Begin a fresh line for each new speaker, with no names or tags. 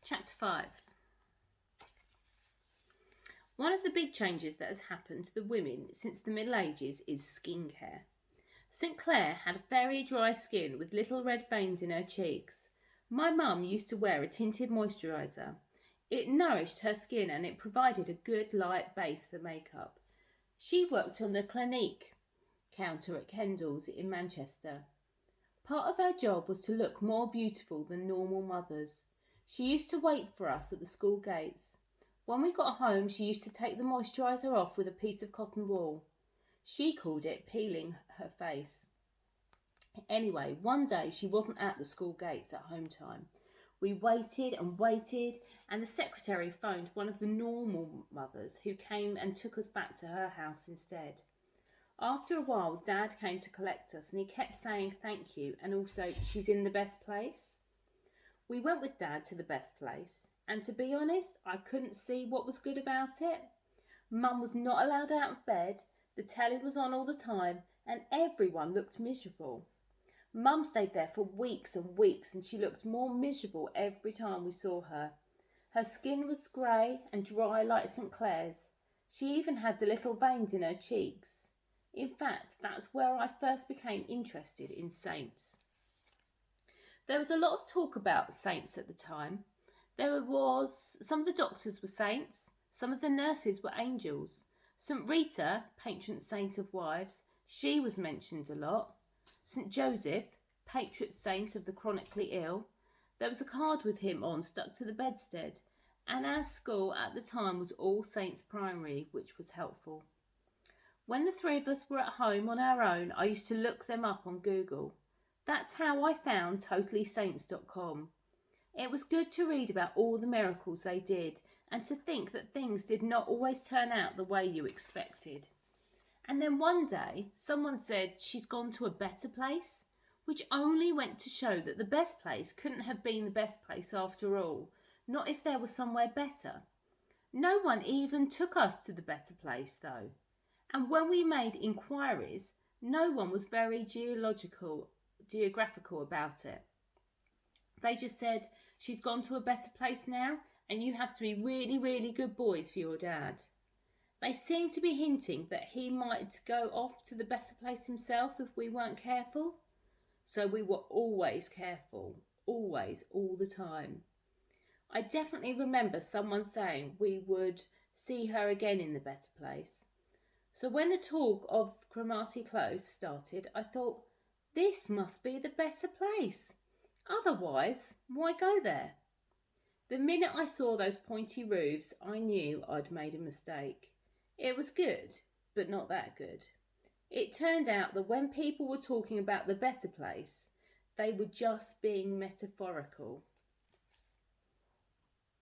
Chapter 5. One of the big changes that has happened to the women since the Middle Ages is skincare. St Clair had very dry skin with little red veins in her cheeks. My mum used to wear a tinted moisturiser. It nourished her skin and it provided a good light base for makeup. She worked on the Clinique counter at Kendall's in Manchester. Part of her job was to look more beautiful than normal mothers. She used to wait for us at the school gates. When we got home, she used to take the moisturiser off with a piece of cotton wool. She called it peeling her face. Anyway, one day she wasn't at the school gates at home time. We waited and waited, and the secretary phoned one of the normal mothers who came and took us back to her house instead. After a while, Dad came to collect us and he kept saying thank you and also she's in the best place. We went with Dad to the best place, and to be honest, I couldn't see what was good about it. Mum was not allowed out of bed, the telly was on all the time, and everyone looked miserable. Mum stayed there for weeks and weeks, and she looked more miserable every time we saw her. Her skin was grey and dry like St Clair's. She even had the little veins in her cheeks. In fact, that's where I first became interested in saints. There was a lot of talk about saints at the time. Some of the doctors were saints, some of the nurses were angels. St Rita, patron saint of wives, she was mentioned a lot. St Joseph, patron saint of the chronically ill. There was a card with him on stuck to the bedstead, and our school at the time was All Saints Primary, which was helpful. When the three of us were at home on our own, I used to look them up on Google. That's how I found totallysaints.com. It was good to read about all the miracles they did and to think that things did not always turn out the way you expected. And then one day, someone said she's gone to a better place, which only went to show that the best place couldn't have been the best place after all, not if there was somewhere better. No one even took us to the better place, though. And when we made inquiries, no one was very geographical about it. They just said, she's gone to a better place now, and you have to be really, really good boys for your dad. They seemed to be hinting that he might go off to the better place himself if we weren't careful. So we were always careful, always, all the time. I definitely remember someone saying we would see her again in the better place. So when the talk of Cromarty Close started, I thought, this must be the better place. Otherwise, why go there? The minute I saw those pointy roofs, I knew I'd made a mistake. It was good, but not that good. It turned out that when people were talking about the better place, they were just being metaphorical.